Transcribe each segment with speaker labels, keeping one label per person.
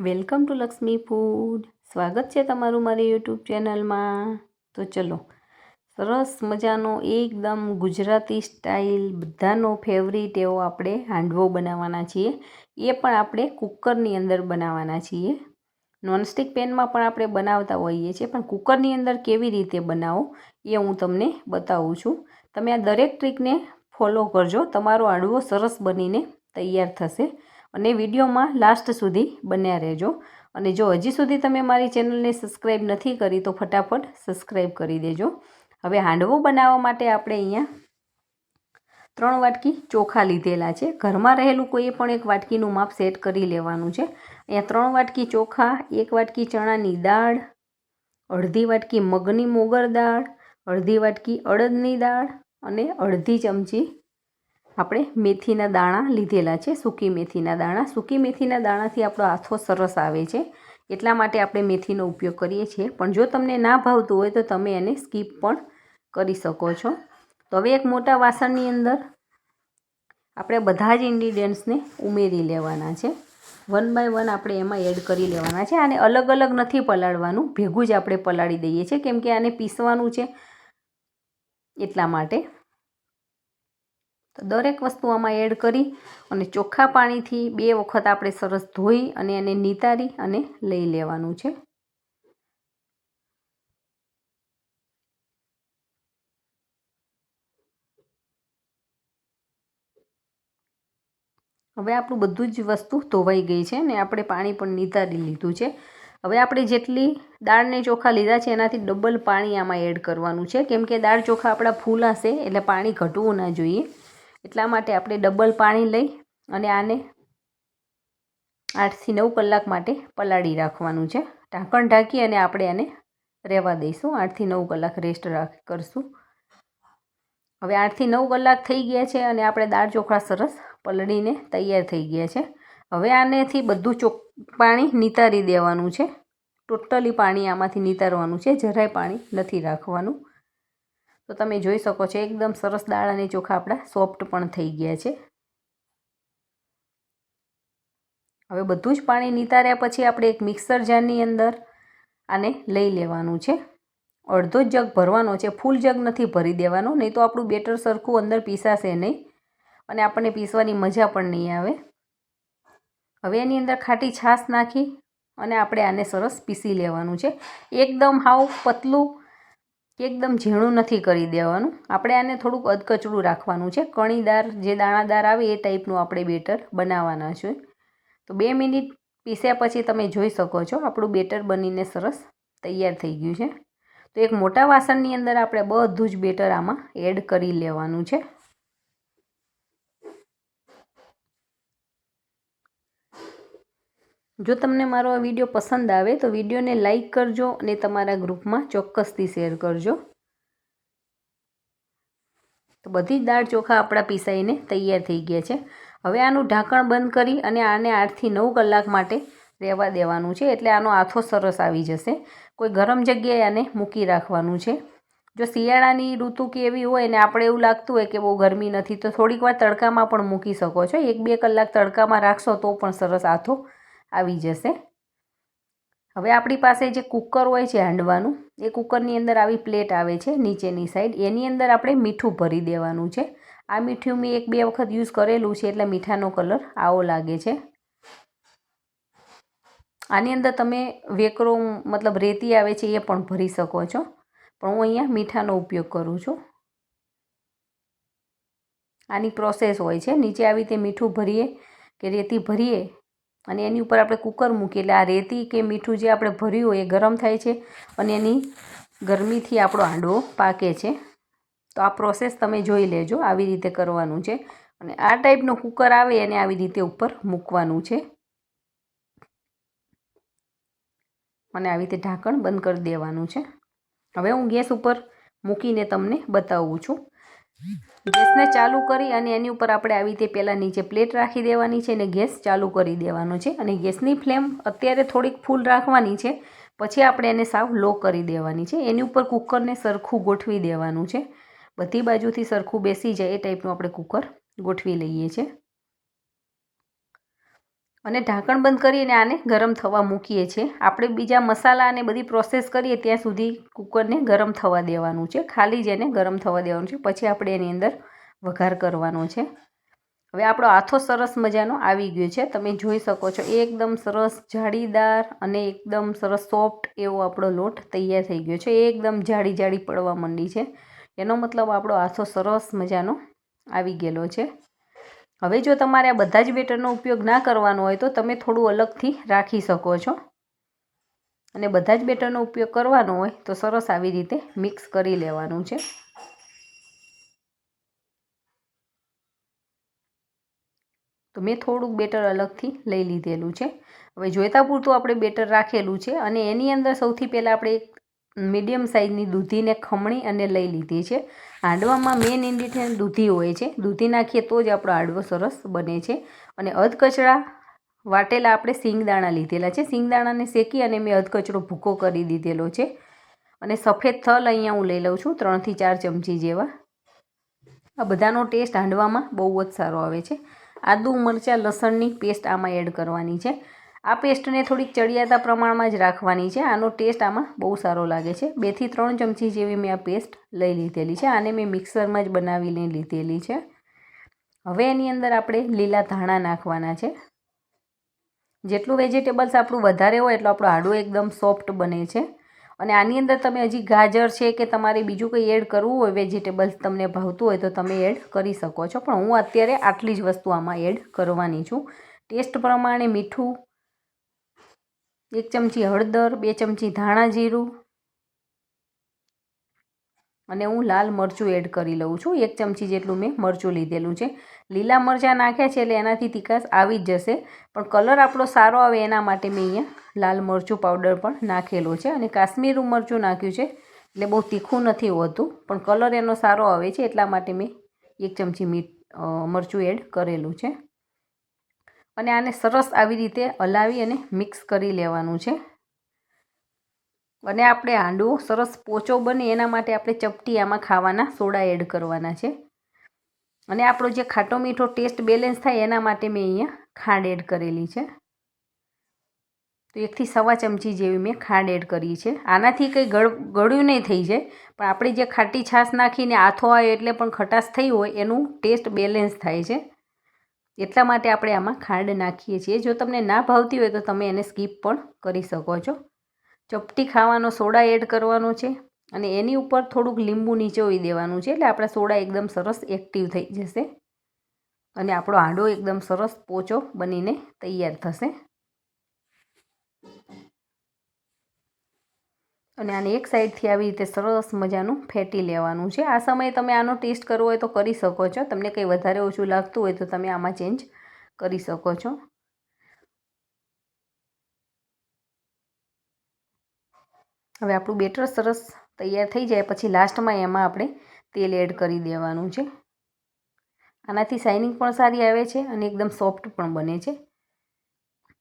Speaker 1: Welcome to Lakshmi food. સ્વાગત છે તમારું મારી યુટ્યુબ ચેનલમાં. તો ચલો, સરસ મજાનો એકદમ ગુજરાતી સ્ટાઇલ બધાનો ફેવરિટ એવો આપણે હાંડવો બનાવવાના છીએ. એ પણ આપણે કુકરની અંદર બનાવવાના છીએ. નોનસ્ટિક પેનમાં પણ આપણે બનાવતા હોઈએ છીએ, પણ કુકરની અંદર કેવી રીતે બનાવો એ હું તમને બતાવું છું. તમે આ દરેક ટ્રીકને ફોલો કરજો, તમારો હાંડવો સરસ બનીને તૈયાર થશે. અને વિડીયોમાં લાસ્ટ સુધી બન્યા રહેજો. અને જો હજી સુધી તમે મારી ચેનલને સબસ્ક્રાઈબ નથી કરી તો ફટાફટ સબસ્ક્રાઈબ કરી દેજો. હવે હાંડવો બનાવવા માટે આપણે અહીંયા 3 વાટકી ચોખા લીધેલા છે. ઘરમાં રહેલું કોઈ પણ એક વાટકીનું માપ સેટ કરી લેવાનું છે. અહીંયા 3 વાટકી ચોખા, 1 વાટકી ચણાની દાળ, અડધી વાટકી મગની મોગર દાળ, અડધી વાટકી અડદની દાળ અને અડધી ચમચી આપણે મેથીના દાણા લીધેલા છે. સૂકી મેથીના દાણા. સૂકી મેથીના દાણાથી આપણો આથો સરસ આવે છે, એટલા માટે આપણે મેથીનો ઉપયોગ કરીએ છીએ. પણ જો તમને ના ભાવતું હોય તો તમે એને સ્કીપ પણ કરી શકો છો. તો હવે એક મોટા વાસણની અંદર આપણે બધા જ ઇન્ગ્રીડિયન્ટ્સને ઉમેરી લેવાના છે. 1 બાય 1 આપણે એમાં એડ કરી લેવાના છે. આને અલગ અલગ નથી પલાળવાનું, ભેગું જ આપણે પલાળી દઈએ છીએ, કેમ કે આને પીસવાનું છે એટલા માટે. તો દરેક વસ્તુ આમાં એડ કરી અને ચોખ્ખા પાણીથી 2 વખત આપણે સરસ ધોઈ અને એને નિતારી અને લઈ લેવાનું છે. હવે આપણું બધું જ વસ્તુ ધોવાઈ ગઈ છે ને આપણે પાણી પણ નિતારી લીધું છે. હવે આપણે જેટલી દાળને ચોખા લીધા છે એનાથી ડબલ પાણી આમાં એડ કરવાનું છે, કેમ કે દાળ ચોખા આપણા ફૂલાશે એટલે પાણી ઘટવું ના જોઈએ. એટલા માટે આપણે ડબલ પાણી લઈ અને આને 8 થી 9 કલાક માટે પલાળી રાખવાનું છે. ઢાંકણ ઢાંકી અને આપણે આને રહેવા દઈશું. 8 થી 9 કલાક રેસ્ટ કરશું. હવે 8 થી 9 કલાક થઈ ગયા છે અને આપણે દાળ ચોખા સરસ પલળીને તૈયાર થઈ ગયા છે. હવે આનેથી બધું પાણી નિતારી દેવાનું છે. ટોટલી પાણી આમાંથી નિતારવાનું છે, જરાય પાણી નથી રાખવાનું. તો તમે જોઈ શકો છો એકદમ સરસ દાળ અને ચોખા આપણા સોફ્ટ પણ થઈ ગયા છે. હવે બધું જ પાણી નિતાર્યા પછી આપણે એક મિક્સર જારની અંદર આને લઈ લેવાનું છે. અડધો જ જગ ભરવાનો છે, ફૂલ જગ નથી ભરી દેવાનો, નહીં તો આપણું બેટર સરખું અંદર પીસાશે નહીં અને આપણને પીસવાની મજા પણ નહીં આવે. હવે એની અંદર ખાટી છાશ નાખી અને આપણે આને સરસ પીસી લેવાનું છે. એકદમ હાવ પતલું કે એકદમ ઝીણું નથી કરી દેવાનું. આપણે આને થોડુંક અધકચરું રાખવાનું છે. કણીદાર જે દાણાદાર આવે એ ટાઈપનું આપણે બેટર બનાવવાના છે. તો 2 મિનિટ પીસ્યા પછી તમે જોઈ શકો છો આપણું બેટર બનીને સરસ તૈયાર થઈ ગયું છે. તો એક મોટા વાસણની અંદર આપણે બધું જ બેટર આમાં એડ કરી લેવાનું છે. જો તમને મારો આ વિડીયો પસંદ આવે તો વિડીયોને લાઈક કરજો અને તમારા ગ્રુપમાં ચોક્કસથી શેર કરજો. તો બધી જ દાળ ચોખા આપણા પીસાઈને તૈયાર થઈ ગયા છે. હવે આનું ઢાંકણ બંધ કરી અને આને 8 થી 9 કલાક માટે રહેવા દેવાનું છે, એટલે આનો આથો સરસ આવી જશે. કોઈ ગરમ જગ્યાએ આને મૂકી રાખવાનું છે. જો શિયાળાની ઋતુ કે એવી હોય ને આપણે એવું લાગતું હોય કે બહુ ગરમી નથી તો થોડીક વાર તડકામાં પણ મૂકી શકો છો. 1-2 કલાક તડકામાં રાખશો તો પણ સરસ આથો આવી જશે. હવે આપણી પાસે જે કુકર હોય છે હાંડવાનું, એ કુકરની અંદર આવી પ્લેટ આવે છે નીચેની સાઈડ, એની અંદર આપણે મીઠું ભરી દેવાનું છે. આ મીઠું મેં 1-2 વખત યુઝ કરેલું છે એટલે મીઠાનો કલર આવો લાગે છે. આની અંદર તમે વેકરો મતલબ રેતી આવે છે એ પણ ભરી શકો છો, પણ હું અહીંયા મીઠાનો ઉપયોગ કરું છું. આની પ્રોસેસ હોય છે, નીચે આવી રીતે મીઠું ભરીએ કે રેતી ભરીએ અને એની ઉપર આપણે કુકર મૂકીએ એટલે આ રેતી કે મીઠું જે આપણે ભર્યું હોય એ ગરમ થાય છે અને એની ગરમીથી આપણો હાંડવો પાકે છે. તો આ પ્રોસેસ તમે જોઈ લેજો, આવી રીતે કરવાનું છે. અને આ ટાઈપનું કુકર આવે એને આવી રીતે ઉપર મૂકવાનું છે અને આવી રીતે ઢાંકણ બંધ કરી દેવાનું છે. હવે હું ગેસ ઉપર મૂકીને તમને બતાવું છું. ગેસને ચાલુ કરી અને એની ઉપર આપણે આવી રીતે પહેલાં નીચે પ્લેટ રાખી દેવાની છે અને ગેસ ચાલુ કરી દેવાનો છે. અને ગેસની ફ્લેમ અત્યારે થોડીક ફૂલ રાખવાની છે, પછી આપણે એને સાવ લો કરી દેવાની છે. એની ઉપર કુકરને સરખું ગોઠવી દેવાનું છે, બધી બાજુથી સરખું બેસી જાય એ ટાઈપનું આપણે કુકર ગોઠવી લઈએ છીએ. અને ઢાંકણ બંધ કરીને આને ગરમ થવા મૂકીએ છીએ. આપણે બીજા મસાલા અને બધી પ્રોસેસ કરીએ ત્યાં સુધી કુકરને ગરમ થવા દેવાનું છે. ખાલી જ એને ગરમ થવા દેવાનું છે. પછી આપણે એની અંદર વઘાર કરવાનો છે. હવે આપણો આથો સરસ મજાનો આવી ગયો છે. તમે જોઈ શકો છો એકદમ સરસ જાળીદાર અને એકદમ સરસ સોફ્ટ એવો આપણો લોટ તૈયાર થઈ ગયો છે. એકદમ જાડી જાડી પડવા માંડી છે. એનો મતલબ આપણો આથો સરસ મજાનો આવી ગયેલો છે. હવે જો તમારે આ બધા જ બેટરનો ઉપયોગ ના કરવાનો હોય તો તમે થોડું અલગથી રાખી શકો છો. અને બધા જ બેટરનો ઉપયોગ કરવાનો હોય તો સરસ આવી રીતે મિક્સ કરી લેવાનું છે. તો મેં થોડુંક બેટર અલગથી લઈ લીધેલું છે. હવે જોઈતા પૂરતું આપણે બેટર રાખેલું છે અને એની અંદર સૌથી પહેલાં આપણે એક મીડિયમ સાઇઝની દૂધીને ખમણી અને લઈ લીધી છે. હાંડવામાં મેઇન ઇન્ગ્રીડિયન્ટ દૂધી હોય છે. દૂધી નાખીએ તો જ આપણો હાંડવો સરસ બને છે. અને અધકચરા વાટેલા આપણે સિંગદાણા લીધેલા છે. સિંગદાણાને શેકી અને મેં અધકચરો ભૂકો કરી દીધેલો છે. અને સફેદ તલ અહીંયા હું લઈ લઉં છું 3 થી 4 ચમચી જેવા. આ બધાનો ટેસ્ટ હાંડવામાં બહુ જ સારો આવે છે. આદુ મરચાં લસણની પેસ્ટ આમાં એડ કરવાની છે. આ પેસ્ટને થોડીક ચડિયાતા પ્રમાણમાં જ રાખવાની છે. આનો ટેસ્ટ આમાં બહુ સારો લાગે છે. 2 થી 3 ચમચી જેવી મેં આ પેસ્ટ લઈ લીધેલી છે. આને મેં મિક્સરમાં જ બનાવીને લીધેલી છે. હવે એની અંદર આપણે લીલા ધાણા નાખવાના છે. જેટલું વેજીટેબલ્સ આપણું વધારે હોય એટલો આપણો હાંડવો એકદમ સોફ્ટ બને છે. અને આની અંદર તમે હજી ગાજર છે કે તમારે બીજું કંઈ એડ કરવું હોય વેજીટેબલ્સ તમને ભાવતું હોય તો તમે એડ કરી શકો છો. પણ હું અત્યારે આટલી જ વસ્તુ આમાં એડ કરવાની છું. ટેસ્ટ પ્રમાણે મીઠું, 1 ચમચી હળદર, 2 ચમચી ધાણા જીરું અને હું લાલ મરચું એડ કરી લઉં છું. 1 ચમચી જેટલું મેં મરચું લીધેલું છે. લીલા મરચાં નાખ્યા છે એટલે એનાથી તીખાશ આવી જ જશે. પણ કલર આપણો સારો આવે એના માટે મેં અહીંયા લાલ મરચું પાવડર પણ નાખેલો છે. અને કાશ્મીરી મરચું નાખ્યું છે એટલે બહુ તીખું નથી હોતું પણ કલર એનો સારો આવે છે એટલા માટે મેં 1 ચમચી મરચું એડ કરેલું છે. અને આને સરસ આવી રીતે હલાવી અને મિક્સ કરી લેવાનું છે. અને આપણે હાંડવો સરસ પોચો બને એના માટે આપણે ચપટી આમાં ખાવાના સોડા એડ કરવાના છે. અને આપણો જે ખાટો મીઠો ટેસ્ટ બેલેન્સ થાય એના માટે મેં અહીંયા ખાંડ એડ કરેલી છે. તો 1 થી 1.25 ચમચી જેવી મેં ખાંડ એડ કરી છે. આનાથી કંઈ ગળ્યું નહીં થઈ જાય પણ આપણે જે ખાટી છાશ નાખીને આથો આવે એટલે પણ ખટાશ થઈ હોય એનું ટેસ્ટ બેલેન્સ થાય છે. એટલા માટે આપણે આમાં ખાંડ નાખીએ છીએ. જો તમને ના ભાવતી હોય તો તમે એને સ્કીપ પણ કરી શકો છો. ચપટી ખાવાનો સોડા એડ કરવાનો છે. અને એની ઉપર થોડુંક લીંબુ નીચોવી દેવાનું છે એટલે આપણા સોડા એકદમ સરસ એક્ટિવ થઈ જશે. અને આપણો હાંડવો એકદમ સરસ પોચો બનીને તૈયાર થશે. અને આને એક સાઈડથી આવી રીતે સરસ મજાનું ફેટી લેવાનું છે. આ સમયે તમે આનો ટેસ્ટ કરવો હોય તો કરી શકો છો. તમને કંઈ વધારે ઓછું લાગતું હોય તો તમે આમાં ચેન્જ કરી શકો છો. હવે આપણું બેટર સરસ તૈયાર થઈ જાય પછી લાસ્ટમાં એમાં આપણે તેલ એડ કરી દેવાનું છે. આનાથી શાઇનિંગ પણ સારી આવે છે અને એકદમ સોફ્ટ પણ બને છે.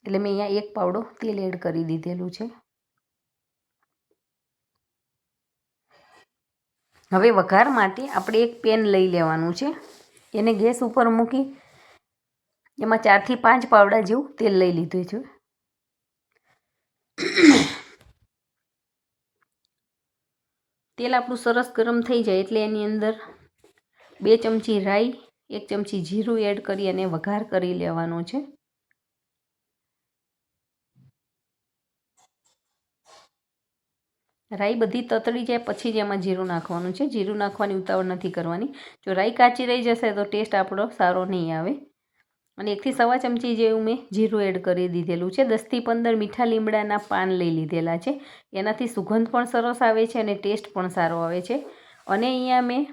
Speaker 1: એટલે મેં અહીંયા 1 પાવડો તેલ એડ કરી દીધેલું છે. હવે વઘાર માટે આપણે એક પેન લઈ લેવાનું છે. એને ગેસ ઉપર મૂકી એમાં 4 થી 5 પાવડા જેવું તેલ લઈ લીધું છે. તેલ આપણું સરસ ગરમ થઈ જાય એટલે એની અંદર 2 ચમચી રાઈ, 1 ચમચી જીરું એડ કરી અને વઘાર કરી લેવાનો છે. રાઈ બધી તતડી જાય પછી જ એમાં જીરું નાખવાનું છે. જીરું નાખવાની ઉતાવળ નથી કરવાની. જો રાઈ કાચી રહી જશે તો ટેસ્ટ આપણો સારો નહીં આવે. અને 1 થી 1.25 ચમચી જેવું મેં જીરું એડ કરી દીધેલું છે. 10 થી 15 મીઠા લીમડાના પાન લઈ લીધેલા છે. એનાથી સુગંધ પણ સરસ આવે છે અને ટેસ્ટ પણ સારો આવે છે. અને અહીંયા મેં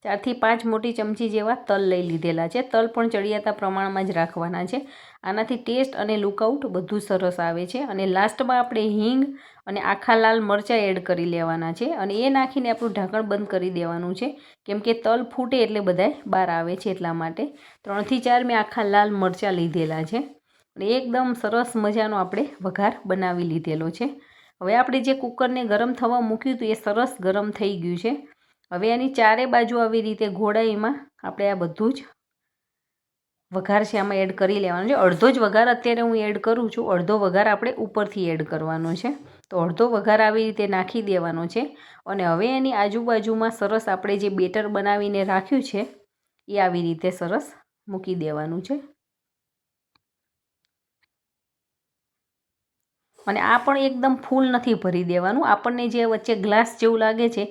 Speaker 1: 4 થી 5 મોટી ચમચી જેવા તલ લઈ લીધેલા છે. તલ પણ ચડિયાતા પ્રમાણમાં જ રાખવાના છે. આનાથી ટેસ્ટ અને લુકઆઉટ બધું સરસ આવે છે. અને લાસ્ટમાં આપણે હિંગ અને આખા લાલ મરચાં એડ કરી લેવાના છે. અને એ નાખીને આપણું ઢાંકણ બંધ કરી દેવાનું છે. કેમ કે તલ ફૂટે એટલે બધાય બહાર આવે છે એટલા માટે. 3 થી 4 મેં આખા લાલ મરચાં લીધેલા છે. અને એકદમ સરસ મજાનો આપણે વઘાર બનાવી લીધેલો છે. હવે આપણે જે કુકરને ગરમ થવા મૂક્યું હતું એ સરસ ગરમ થઈ ગયું છે. હવે એની ચારે બાજુ આવી રીતે ઘોડાઈમાં આપણે આ બધું જ વઘાર છે આમાં એડ કરી લેવાનો છે. અડધો જ વઘાર અત્યારે હું એડ કરું છું, અડધો વઘાર આપણે ઉપરથી એડ કરવાનો છે. તો અડધો વઘાર આવી રીતે નાખી દેવાનો છે. અને હવે એની આજુબાજુમાં સરસ આપણે જે બેટર બનાવીને રાખ્યું છે એ આવી રીતે સરસ મૂકી દેવાનું છે. અને આ પણ એકદમ ફૂલ નથી ભરી દેવાનું. આપણને જે વચ્ચે ગ્લાસ જેવું લાગે છે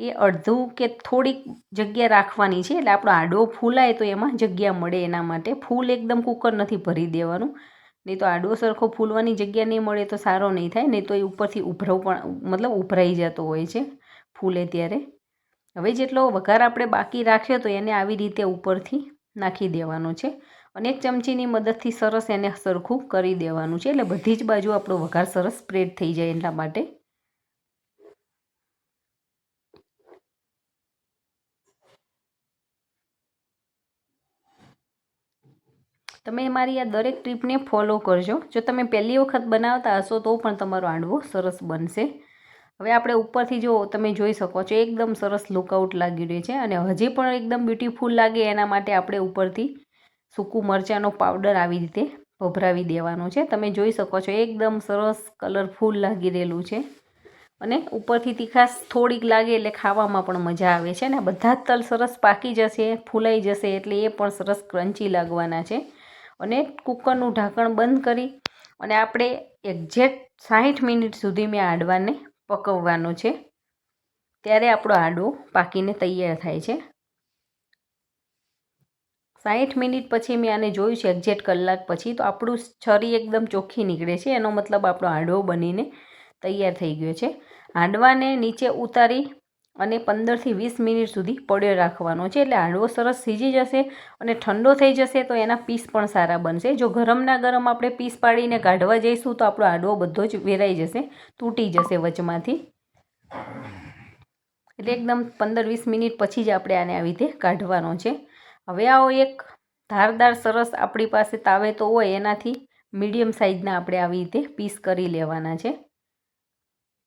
Speaker 1: એ અડધું કે થોડીક જગ્યા રાખવાની છે, એટલે આપણો હાંડવો ફૂલાય તો એમાં જગ્યા મળે એના માટે. ફૂલ એકદમ કુકર નથી ભરી દેવાનું, નહીં તો હાંડવો સરખો ફૂલવાની જગ્યા નહીં મળે તો સારો નહીં થાય, નહીં તો એ ઉપરથી ઉભરાઈ જતો હોય છે ફૂલે ત્યારે. હવે જેટલો વઘાર આપણે બાકી રાખ્યો તો એને આવી રીતે ઉપરથી નાખી દેવાનો છે. અને એક ચમચીની મદદથી સરસ એને સરખું કરી દેવાનું છે, એટલે બધી જ બાજુ આપણો વઘાર સરસ સ્પ્રેડ થઈ જાય એટલા માટે. તમે મારી આ દરેક ટીપને ફોલો કરજો. જો તમે પહેલી વખત બનાવતા હશો તો પણ તમારો હાંડવો સરસ બનશે. હવે આપણે ઉપરથી જો તમે જોઈ શકો છો એકદમ સરસ લુકઆઉટ લાગી રહ્યું છે, અને હજી પણ એકદમ બ્યુટીફુલ લાગે એના માટે આપણે ઉપરથી સૂકું મરચાંનો પાવડર આવી રીતે ભભરાવી દેવાનો છે. તમે જોઈ શકો છો એકદમ સરસ કલરફુલ લાગી રહેલું છે, અને ઉપરથી તીખાશ થોડીક લાગે એટલે ખાવામાં પણ મજા આવે છે. ને બધા જ તલ સરસ પાકી જશે, ફૂલાઈ જશે, એટલે એ પણ સરસ ક્રન્ચી લાગવાના છે. અને કુકરનું ઢાંકણ બંધ કરી અને આપણે એક્ઝેક્ટ 60 મિનિટ સુધી મેં હાંડવાને પકવવાનો છે, ત્યારે આપણો હાંડવો પાકીને તૈયાર થાય છે. 60 મિનિટ પછી મેં આને જોયું છે એક્ઝેક્ટ કલાક પછી, તો આપણું છરી એકદમ ચોખ્ખી નીકળે છે, એનો મતલબ આપણો હાંડવો બનીને તૈયાર થઈ ગયો છે. હાંડવાને નીચે ઉતારી અને 15થી 20 મિનિટ સુધી પડ્યો રાખવાનો છે, એટલે હાંડવો સરસ સીજી જશે. અને ઠંડો થઈ જશે તો એના પીસ પણ સારા બનશે. જો ગરમના ગરમ આપણે પીસ પાડીને કાઢવા જઈશું તો આપણો હાંડવો બધો જ વેરાઈ જશે, તૂટી જશે વચમાંથી. એટલે એકદમ 15-20 મિનિટ પછી જ આપણે આને આવી રીતે કાઢવાનો છે. હવે આવો એક ધારદાર સરસ આપણી પાસે તાવેતો હોય એનાથી મીડિયમ સાઇઝના આપણે આવી રીતે પીસ કરી લેવાના છે.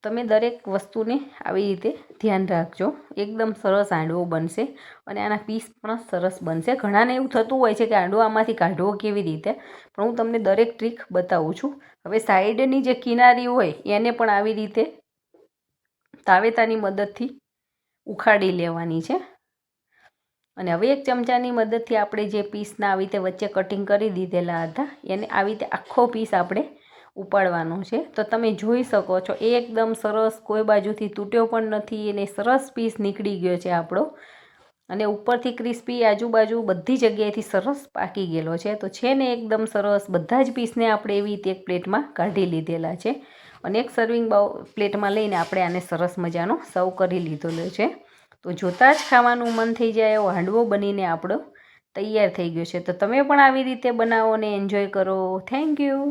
Speaker 1: તમે દરેક વસ્તુને આવી રીતે ધ્યાન રાખજો, એકદમ સરસ હાંડવો બનશે અને આના પીસ પણ સરસ બનશે. ઘણાને એવું થતું હોય છે કે હાંડવો આમાંથી કાઢવો કેવી રીતે, પણ હું તમને દરેક ટ્રીક બતાવું છું. હવે સાઈડની જે કિનારી હોય એને પણ આવી રીતે તાવેતાની મદદથી ઉખાડી લેવાની છે. અને હવે એક ચમચાની મદદથી આપણે જે પીસના આવી રીતે વચ્ચે કટિંગ કરી દીધેલા હતા એને આવી રીતે આખો પીસ આપણે ઉપાડવાનો છે. તો તમે જોઈ શકો છો એકદમ સરસ, કોઈ બાજુથી તૂટ્યો પણ નથી, અને સરસ પીસ નીકળી ગયો છે આપણો. અને ઉપરથી ક્રિસ્પી, આજુબાજુ બધી જગ્યાએથી સરસ પાકી ગયેલો છે. તો છે ને એકદમ સરસ. બધા જ પીસને આપણે એવી રીતે એક પ્લેટમાં કાઢી લીધેલા છે, અને એક સર્વિંગ પ્લેટમાં લઈને આપણે આને સરસ મજાનો સર્વ કરી લીધેલો છે. તો જોતાં જ ખાવાનું મન થઈ જાય એવો હાંડવો બનીને આપણો તૈયાર થઈ ગયો છે. તો તમે પણ આવી રીતે બનાવો અને એન્જોય કરો. Thank you.